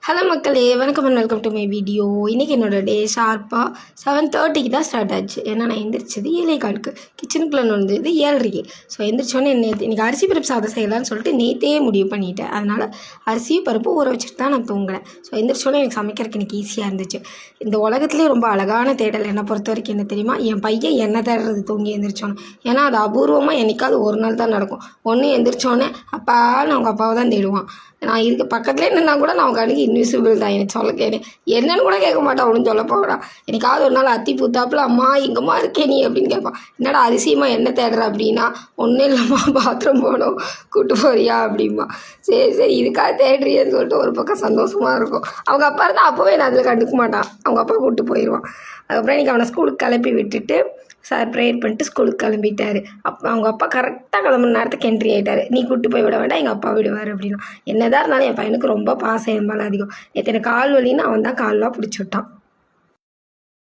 Hello மக்களே, வணக்கம் and welcome to my video. இன்றைக்கி என்னோடய டே ஷார்ப்பாக 7:30க்கு தான் ஸ்டார்ட் ஆச்சு. ஏன்னா நான் எந்திரிச்சது 7:15. கிச்சனுக்குள்ளே நுழைஞ்சது 7:30. ஸோ எந்திரிச்சோன்னே இன்றைக்கி அரிசி பருப்பு சாதம் செய்யலான்னு சொல்லிட்டு நேற்றே முடிவு பண்ணிட்டேன். அதனால் அரிசி பருப்பு ஊற வச்சுட்டு தான் நான் தூங்கினேன். ஸோ எந்திரிச்சோன்னே எனக்கு சமைக்கிறதுக்கு எனக்கு ஈஸியாக இருந்துச்சு. இந்த உலகத்துலேயே ரொம்ப அழகான தேடல் என்னை பொறுத்த வரைக்கும் என்ன தெரியுமா, என் பையன் என்ன தேடுறது தூங்கி எந்திரிச்சோன்னே. ஏன்னா அது அபூர்வமாக என்றைக்காவது ஒரு நாள் தான் நடக்கும். ஒன்று எந்திரிச்சோன்னே அப்பான்னு அவங்க அப்பாவை தான் தேடுவான். நான் இதுக்கு பக்கத்துலேயே நின்னா கூட நான் அவங்க கண்ணுக்கு இன்விசிபிள் தான். எனக்கு சொல்ல என்னன்னு கூட கேட்க மாட்டான். அவனு சொல்ல போகடா எனக்காவது ஒரு நாள் அத்தி பூத்தாப்புல அம்மா இங்கம்மா இருக்கே நீ அப்படின்னு கேட்பான். என்னடா அதிசயமா என்ன தேடுற அப்படின்னா, ஒன்றும் இல்லைம்மா பாத்ரூம் போகணும் கூட்டு போறியா அப்படிம்பா. சரி இதுக்காக தேடுறியன்னு சொல்லிட்டு ஒரு பக்கம் சந்தோஷமாக இருக்கும். அவங்க அப்பா இருந்தால் அப்போவே நான் அதில் கண்டுக்க மாட்டான். அவங்க அப்பா கூப்பிட்டு போயிடுவான். அதுக்கப்புறம் இன்றைக்கி அவனை ஸ்கூலுக்கு கிளப்பி விட்டுட்டு சார் ப்ரேயர் பண்ணிட்டு ஸ்கூலுக்கு கிளம்பிட்டார். அப்போ அவங்க அப்பா கரெக்டாக கிளம்புன நேரத்துக்கு என்ட்ரி ஆகிட்டார். நீ கூப்பிட்டு போய் விட வேண்டாம், எங்கள் அப்பா விடுவார் அப்படின்னா. என்னதான் இருந்தாலும் என் பையனுக்கு ரொம்ப பாசம் என் மேலே அதிகம். நேற்று எனக்கு கால் வலின்னு அவன் தான் கால்லாம் பிடிச்சி விட்டான்.